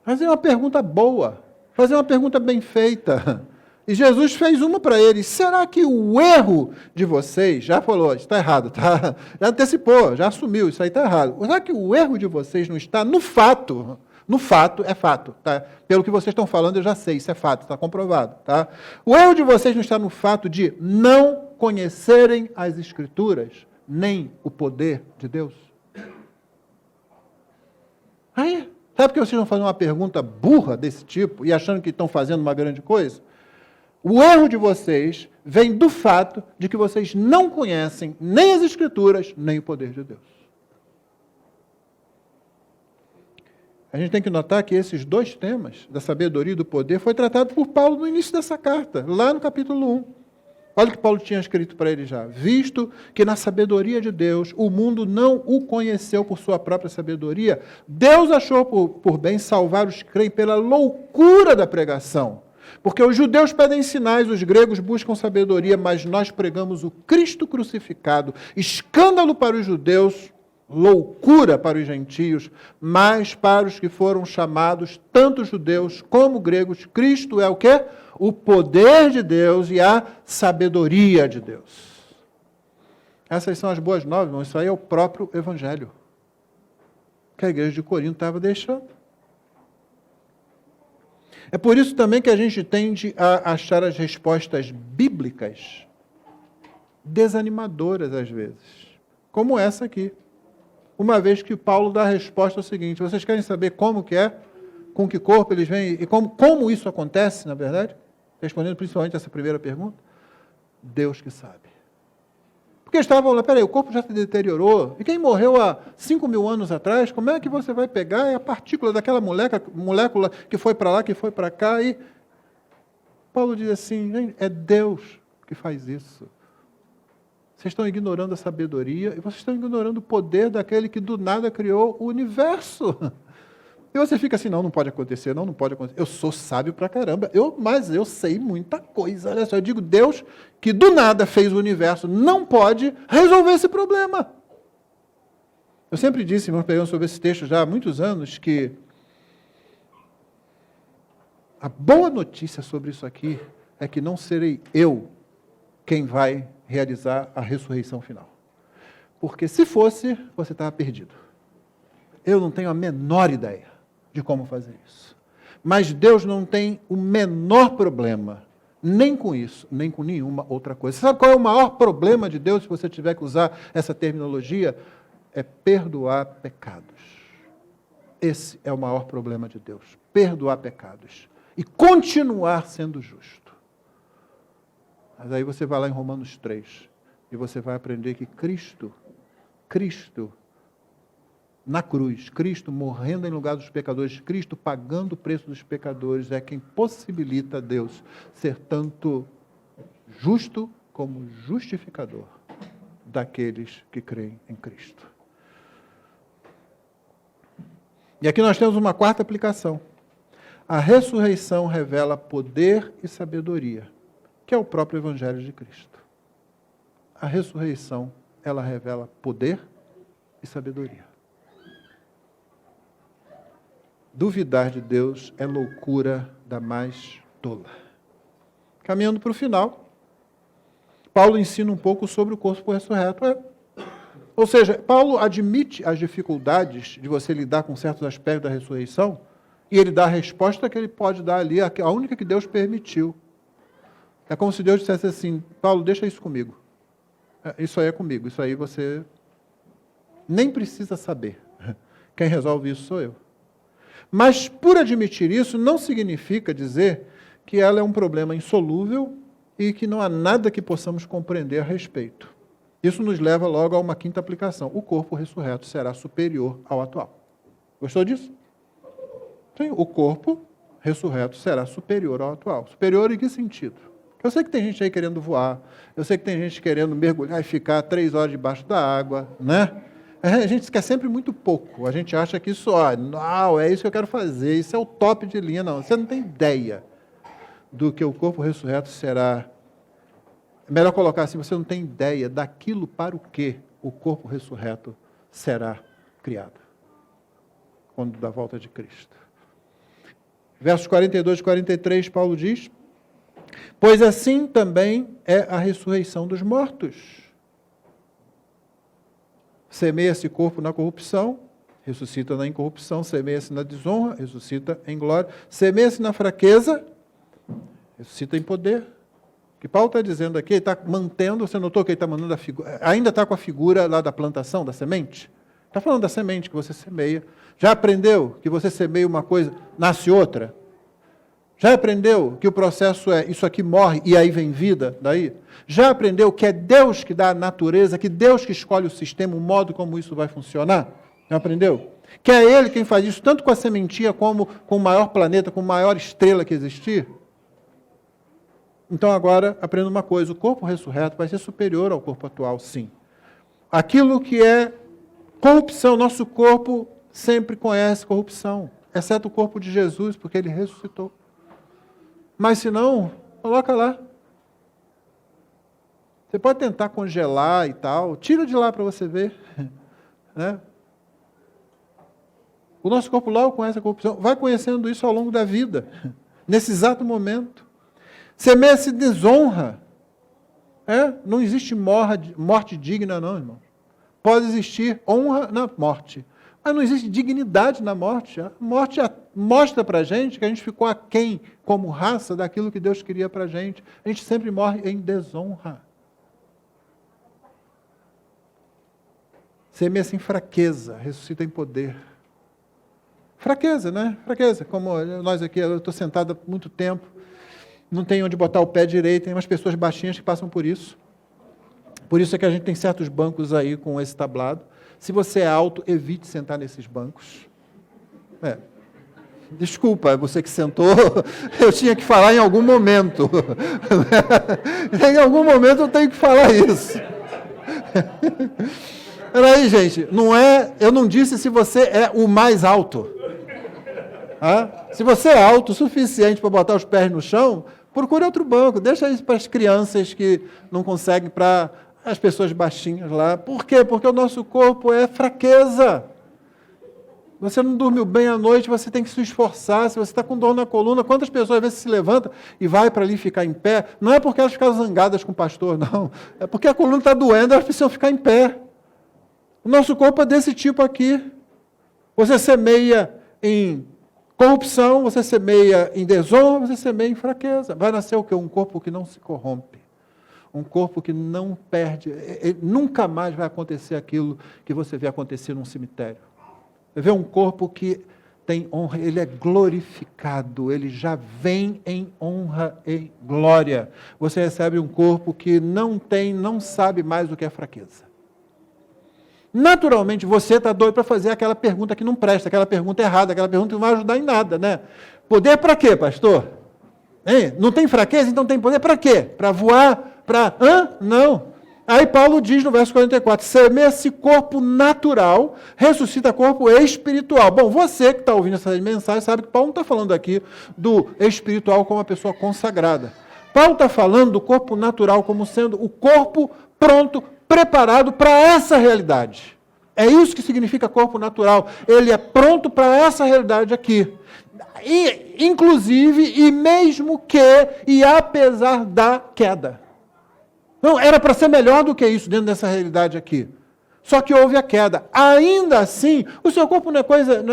Fazer uma pergunta boa, fazer uma pergunta bem feita. E Jesus fez uma para eles. Será que o erro de vocês, já falou, está errado, tá? Já antecipou, já assumiu, isso aí está errado. Será que o erro de vocês não está no fato? No fato, é fato. Tá? Pelo que vocês estão falando, eu já sei, isso é fato, está comprovado. Tá? O erro de vocês não está no fato de não conhecerem as Escrituras, nem o poder de Deus. Aí, sabe por que vocês vão fazer uma pergunta burra desse tipo e achando que estão fazendo uma grande coisa? O erro de vocês vem do fato de que vocês não conhecem nem as Escrituras, nem o poder de Deus. A gente tem que notar que esses 2 temas, da sabedoria e do poder, foi tratado por Paulo no início dessa carta, lá no capítulo 1. Olha o que Paulo tinha escrito para ele já. Visto que na sabedoria de Deus o mundo não o conheceu por sua própria sabedoria, Deus achou por bem salvar os que creem pela loucura da pregação. Porque os judeus pedem sinais, os gregos buscam sabedoria, mas nós pregamos o Cristo crucificado, escândalo para os judeus, loucura para os gentios, mas para os que foram chamados, tanto judeus como gregos, Cristo é o quê? O poder de Deus e a sabedoria de Deus. Essas são as boas novas, irmão. Isso aí é o próprio Evangelho que a igreja de Corinto estava deixando. É por isso também que a gente tende a achar as respostas bíblicas desanimadoras às vezes, como essa aqui. Uma vez que Paulo dá a resposta ao seguinte: vocês querem saber como que é, com que corpo eles vêm e como isso acontece, na verdade? Respondendo principalmente essa primeira pergunta, Deus que sabe. Porque estavam lá, peraí, o corpo já se deteriorou, e quem morreu há 5.000 anos atrás, como é que você vai pegar a partícula daquela molécula que foi para lá, que foi para cá, e Paulo diz assim, gente, é Deus que faz isso. Vocês estão ignorando a sabedoria, e vocês estão ignorando o poder daquele que do nada criou o universo. E você fica assim, não pode acontecer, não pode acontecer. Eu sou sábio pra caramba, mas eu sei muita coisa. Olha só, eu digo, Deus, que do nada fez o universo, não pode resolver esse problema. Eu sempre disse, irmãos, pegando sobre esse texto já há muitos anos, que a boa notícia sobre isso aqui é que não serei eu quem vai realizar a ressurreição final. Porque se fosse, você estava perdido. Eu não tenho a menor ideia de como fazer isso. Mas Deus não tem o menor problema, nem com isso, nem com nenhuma outra coisa. Sabe qual é o maior problema de Deus, se você tiver que usar essa terminologia? É perdoar pecados. Esse é o maior problema de Deus. Perdoar pecados. E continuar sendo justo. Mas aí você vai lá em Romanos 3, e você vai aprender que Cristo, na cruz, Cristo morrendo em lugar dos pecadores, Cristo pagando o preço dos pecadores, é quem possibilita a Deus ser tanto justo como justificador daqueles que creem em Cristo. E aqui nós temos uma quarta aplicação. A ressurreição revela poder e sabedoria, que é o próprio Evangelho de Cristo. A ressurreição, ela revela poder e sabedoria. Duvidar de Deus é loucura da mais tola. Caminhando para o final, Paulo ensina um pouco sobre o corpo ressurreto. Ou seja, Paulo admite as dificuldades de você lidar com certos aspectos da ressurreição, e ele dá a resposta que ele pode dar ali, a única que Deus permitiu. É como se Deus dissesse assim, Paulo, deixa isso comigo. Isso aí é comigo, isso aí você nem precisa saber. Quem resolve isso sou eu. Mas, por admitir isso, não significa dizer que ela é um problema insolúvel e que não há nada que possamos compreender a respeito. Isso nos leva logo a uma quinta aplicação. O corpo ressurreto será superior ao atual. Gostou disso? Sim, o corpo ressurreto será superior ao atual. Superior em que sentido? Eu sei que tem gente aí querendo voar, eu sei que tem gente querendo mergulhar e ficar 3 horas debaixo da água, né? A gente quer sempre muito pouco. A gente acha que isso, não, é isso que eu quero fazer, isso é o top de linha. Não, você não tem ideia do que o corpo ressurreto será. É melhor colocar assim, você não tem ideia daquilo para o que o corpo ressurreto será criado. Quando da volta de Cristo. Versos 42 e 43, Paulo diz, pois assim também é a ressurreição dos mortos. Semeia-se corpo na corrupção, ressuscita na incorrupção, semeia-se na desonra, ressuscita em glória, semeia-se na fraqueza, ressuscita em poder. O que Paulo está dizendo aqui, ele está mantendo, você notou que ele está mandando a figura, ainda está com a figura lá da plantação, da semente? Está falando da semente que você semeia. Já aprendeu que você semeia uma coisa, nasce outra? Já aprendeu que o processo é, isso aqui morre e aí vem vida daí? Já aprendeu que é Deus que dá a natureza, que Deus que escolhe o sistema, o modo como isso vai funcionar? Já aprendeu? Que é Ele quem faz isso, tanto com a sementinha como com o maior planeta, com a maior estrela que existir? Então agora, aprenda uma coisa, o corpo ressurreto vai ser superior ao corpo atual, sim. Aquilo que é corrupção, nosso corpo sempre conhece corrupção, exceto o corpo de Jesus, porque Ele ressuscitou. Mas se não, coloca lá. Você pode tentar congelar e tal, tira de lá para você ver. Né? O nosso corpo logo conhece a corrupção, vai conhecendo isso ao longo da vida, nesse exato momento. Semeia-se desonra. Não existe morte digna, não, irmão. Pode existir honra na morte, Mas não existe dignidade na morte. A morte mostra para a gente que a gente ficou aquém, como raça, daquilo que Deus queria para a gente. A gente sempre morre em desonra. Semeia-se em fraqueza, ressuscita em poder. Fraqueza, né? Fraqueza. Como nós aqui, eu estou sentado há muito tempo, não tenho onde botar o pé direito, tem umas pessoas baixinhas que passam por isso. Por isso é que a gente tem certos bancos aí com esse tablado. Se você é alto, evite sentar nesses bancos. Desculpa, você que sentou, eu tinha que falar em algum momento. Em algum momento eu tenho que falar isso. Peraí, gente, eu não disse se você é o mais alto. Se você é alto o suficiente para botar os pés no chão, procure outro banco, deixa isso para as crianças que não conseguem, para as pessoas baixinhas lá. Por quê? Porque o nosso corpo é fraqueza. Você não dormiu bem à noite, você tem que se esforçar. Se você está com dor na coluna, quantas pessoas às vezes se levantam e vai para ali ficar em pé? Não é porque elas ficam zangadas com o pastor, não. É porque a coluna está doendo, elas precisam ficar em pé. O nosso corpo é desse tipo aqui. Você semeia em corrupção, você semeia em desonra, você semeia em fraqueza. Vai nascer o quê? Um corpo que não se corrompe. Um corpo que não perde. Nunca mais vai acontecer aquilo que você vê acontecer num cemitério. Você vê um corpo que tem honra, ele é glorificado, ele já vem em honra e glória. Você recebe um corpo que não sabe mais o que é fraqueza. Naturalmente, você está doido para fazer aquela pergunta que não presta, aquela pergunta errada, aquela pergunta que não vai ajudar em nada, né? Poder para quê, pastor? Hein? Não tem fraqueza, então tem poder para quê? Para voar? Não. Aí Paulo diz no verso 44, semeia-se corpo natural, ressuscita corpo espiritual. Bom, você que está ouvindo essa mensagem sabe que Paulo não está falando aqui do espiritual como uma pessoa consagrada. Paulo está falando do corpo natural como sendo o corpo pronto, preparado para essa realidade. É isso que significa corpo natural. Ele é pronto para essa realidade aqui. E, inclusive, e mesmo que, e apesar da queda. Não, era para ser melhor do que isso dentro dessa realidade aqui. Só que houve a queda. Ainda assim, o seu corpo não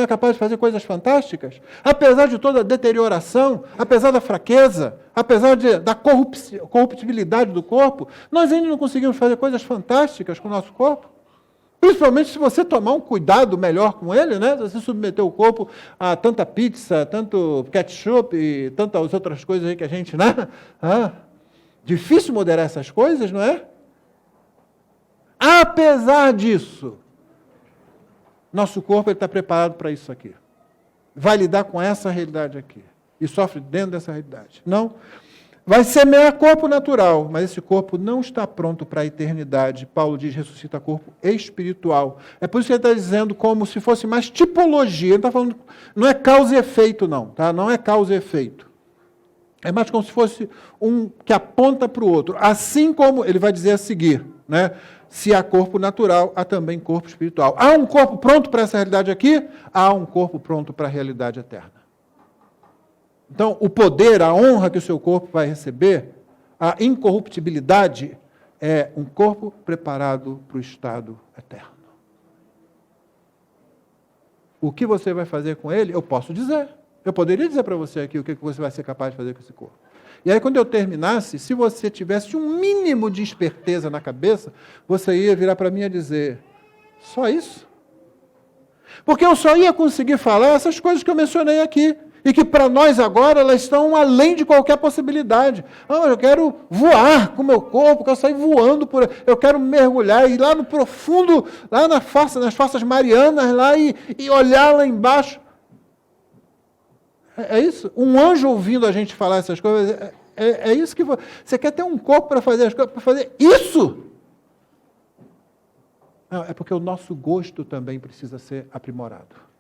é capaz de fazer coisas fantásticas? Apesar de toda a deterioração, apesar da fraqueza, apesar da corruptibilidade do corpo, nós ainda não conseguimos fazer coisas fantásticas com o nosso corpo? Principalmente se você tomar um cuidado melhor com ele, né? Se você submeter o corpo a tanta pizza, tanto ketchup e tantas outras coisas aí que a gente, né? Difícil moderar essas coisas, não é? Apesar disso, nosso corpo está preparado para isso aqui. Vai lidar com essa realidade aqui. E sofre dentro dessa realidade. Não. Vai semear corpo natural, mas esse corpo não está pronto para a eternidade. Paulo diz, ressuscita corpo espiritual. É por isso que ele está dizendo como se fosse mais tipologia. Ele está falando, não é causa e efeito, não. Tá? Não é causa e efeito. É mais como se fosse um que aponta para o outro. Assim como ele vai dizer a seguir, né? Se há corpo natural, há também corpo espiritual. Há um corpo pronto para essa realidade aqui? Há um corpo pronto para a realidade eterna. Então, o poder, a honra que o seu corpo vai receber, a incorruptibilidade, é um corpo preparado para o estado eterno. O que você vai fazer com ele, eu posso dizer. Eu poderia dizer para você aqui o que você vai ser capaz de fazer com esse corpo. E aí, quando eu terminasse, se você tivesse um mínimo de esperteza na cabeça, você ia virar para mim e dizer, só isso? Porque eu só ia conseguir falar essas coisas que eu mencionei aqui, e que para nós agora elas estão além de qualquer possibilidade. Eu quero voar com o meu corpo, eu quero sair voando, eu quero mergulhar, ir lá no profundo, lá nas fossas marianas, lá e olhar lá embaixo. É isso? Um anjo ouvindo a gente falar essas coisas, é isso que você quer ter um corpo para fazer as coisas, para fazer isso? Não, é porque o nosso gosto também precisa ser aprimorado.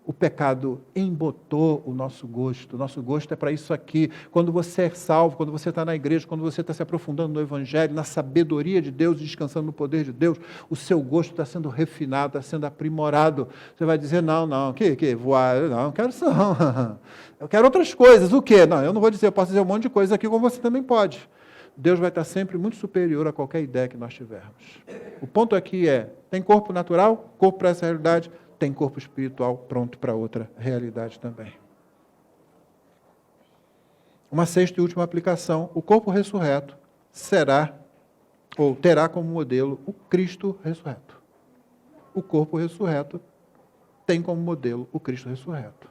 O pecado embotou o nosso gosto. O nosso gosto é para isso aqui. Quando você é salvo, quando você está na igreja, quando você está se aprofundando no Evangelho, na sabedoria de Deus, descansando no poder de Deus, o seu gosto está sendo refinado, está sendo aprimorado. Você vai dizer, não, que voar? Não quero isso não. Eu quero outras coisas. O quê? Não, eu não vou dizer, eu posso dizer um monte de coisa aqui, como você também pode. Deus vai estar sempre muito superior a qualquer ideia que nós tivermos. O ponto aqui é, Tem corpo natural, corpo para essa realidade, tem corpo espiritual pronto para outra realidade também. Uma sexta e última aplicação, o corpo ressurreto será, ou terá como modelo, o Cristo ressurreto. O corpo ressurreto tem como modelo o Cristo ressurreto.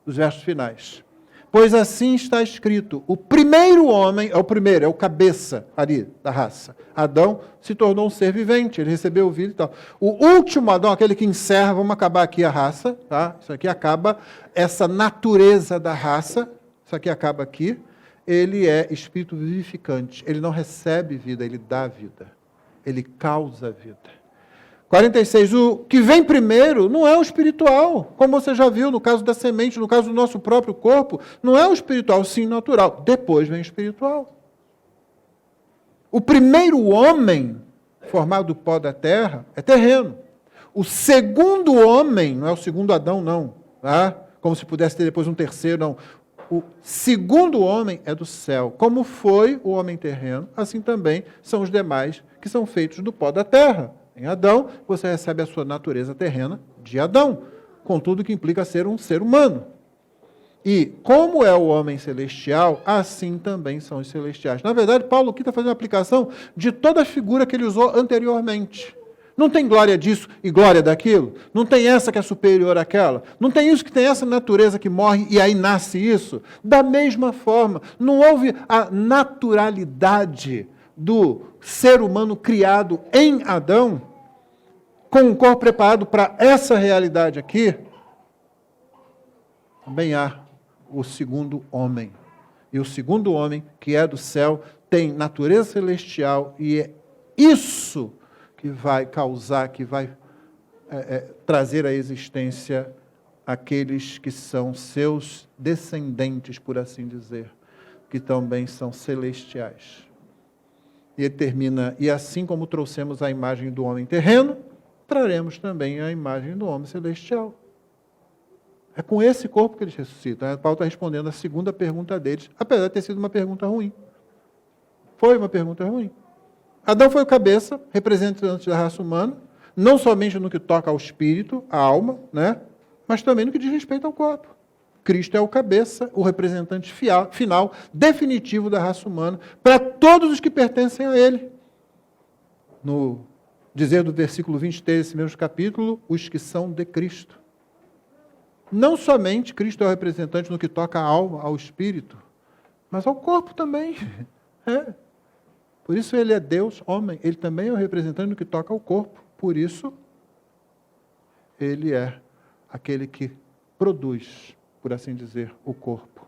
Os versos finais. Pois assim está escrito, o primeiro homem, é o cabeça ali da raça. Adão se tornou um ser vivente, ele recebeu vida e tal. O último Adão, aquele que encerra, vamos acabar aqui a raça, tá? Isso aqui acaba, essa natureza da raça, isso aqui acaba aqui. Ele é espírito vivificante, ele não recebe vida, ele dá vida. Ele causa vida. 46, o que vem primeiro não é o espiritual, como você já viu no caso da semente, no caso do nosso próprio corpo, não é o espiritual, sim o natural. Depois vem o espiritual. O primeiro homem, formado do pó da terra, é terreno. O segundo homem, não é o segundo Adão, não, tá? Como se pudesse ter depois um terceiro, não. O segundo homem é do céu. Como foi o homem terreno, assim também são os demais que são feitos do pó da terra. Em Adão, você recebe a sua natureza terrena de Adão, com tudo que implica ser um ser humano. E como é o homem celestial, assim também são os celestiais. Na verdade, Paulo aqui está fazendo uma aplicação de toda a figura que ele usou anteriormente. Não tem glória disso e glória daquilo? Não tem essa que é superior àquela? Não tem isso que tem essa natureza que morre e aí nasce isso? Da mesma forma, não houve a naturalidade do ser humano criado em Adão, com um corpo preparado para essa realidade aqui, também há o segundo homem. E o segundo homem, que é do céu, tem natureza celestial e é isso que vai causar, que vai trazer à existência aqueles que são seus descendentes, por assim dizer, que também são celestiais. E ele termina, e assim como trouxemos a imagem do homem terreno, traremos também a imagem do homem celestial. É com esse corpo que eles ressuscitam. Paulo está respondendo a segunda pergunta deles, apesar de ter sido uma pergunta ruim. Foi uma pergunta ruim. Adão foi o cabeça, representante da raça humana, não somente no que toca ao espírito, à alma, né? Mas também no que diz respeito ao corpo. Cristo é o cabeça, o representante final, definitivo da raça humana, para todos os que pertencem a ele. No dizer do versículo 23 desse mesmo capítulo, os que são de Cristo. Não somente Cristo é o representante no que toca à alma, ao espírito, mas ao corpo também. É. Por isso ele é Deus, homem, ele também é o representante no que toca ao corpo. Por isso, ele é aquele que produz, por assim dizer, o corpo.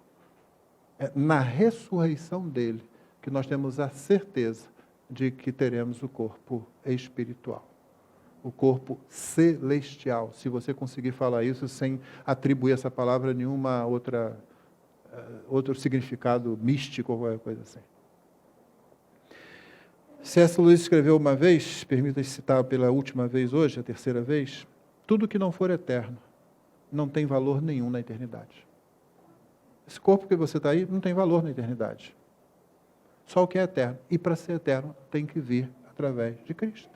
É na ressurreição dele que nós temos a certeza de que teremos o corpo espiritual, o corpo celestial. Se você conseguir falar isso sem atribuir essa palavra a nenhuma outro significado místico ou qualquer coisa assim. C.S. Lewis escreveu uma vez, permita-me citar pela última vez hoje, a terceira vez, tudo que não for eterno não tem valor nenhum na eternidade. Esse corpo que você está aí não tem valor na eternidade. Só o que é eterno. E para ser eterno tem que vir através de Cristo.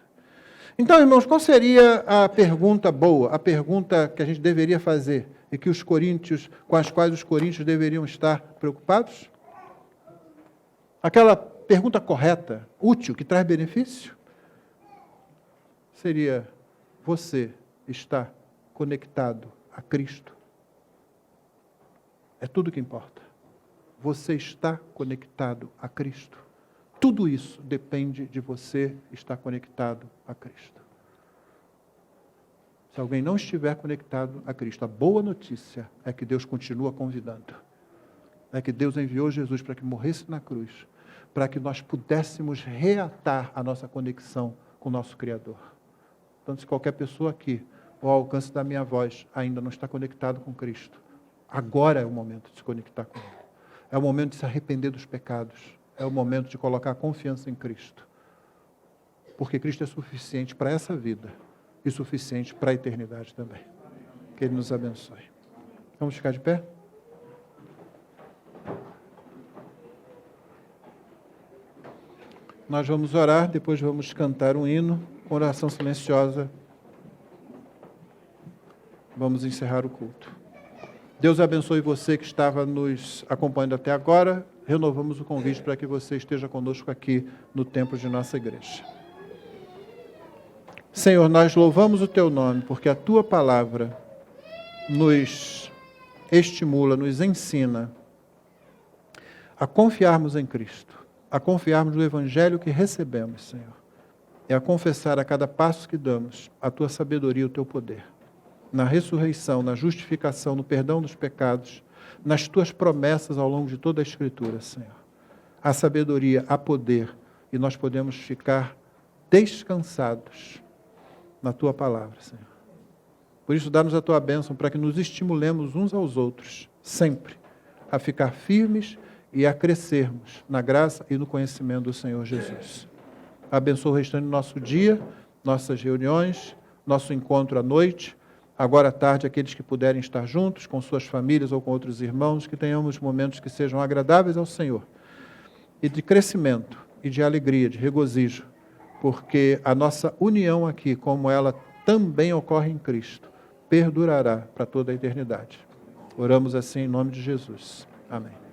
Então, irmãos, qual seria a pergunta boa, a pergunta que a gente deveria fazer e que os coríntios, com as quais os coríntios deveriam estar preocupados? Aquela pergunta correta, útil, que traz benefício? Seria: você está conectado a Cristo? É tudo que importa. Você está conectado a Cristo. Tudo isso depende de você estar conectado a Cristo. Se alguém não estiver conectado a Cristo, a boa notícia é que Deus continua convidando. É que Deus enviou Jesus para que morresse na cruz, para que nós pudéssemos reatar a nossa conexão com o nosso Criador. Então, se qualquer pessoa aqui, ao alcance da minha voz, ainda não está conectado com Cristo, agora é o momento de se conectar com Ele. É o momento de se arrepender dos pecados. É o momento de colocar confiança em Cristo. Porque Cristo é suficiente para essa vida e suficiente para a eternidade também. Que Ele nos abençoe. Vamos ficar de pé? Nós vamos orar, depois vamos cantar um hino. com oração silenciosa, vamos encerrar o culto. Deus abençoe você que estava nos acompanhando até agora. Renovamos o convite para que você esteja conosco aqui no templo de nossa igreja. Senhor, nós louvamos o Teu nome, porque a Tua palavra nos estimula, nos ensina a confiarmos em Cristo, a confiarmos no Evangelho que recebemos, Senhor, e a confessar a cada passo que damos a Tua sabedoria e o Teu poder, na ressurreição, na justificação, no perdão dos pecados, nas Tuas promessas ao longo de toda a Escritura, Senhor. Há sabedoria, há poder, e nós podemos ficar descansados na Tua palavra, Senhor. Por isso, dá-nos a Tua bênção para que nos estimulemos uns aos outros, sempre, a ficar firmes e a crescermos na graça e no conhecimento do Senhor Jesus. Abençoa o restante do nosso dia, nossas reuniões, nosso encontro à noite, agora à tarde, aqueles que puderem estar juntos com suas famílias ou com outros irmãos, que tenhamos momentos que sejam agradáveis ao Senhor, e de crescimento, e de alegria, de regozijo, porque a nossa união aqui, como ela também ocorre em Cristo, perdurará para toda a eternidade. Oramos assim em nome de Jesus. Amém.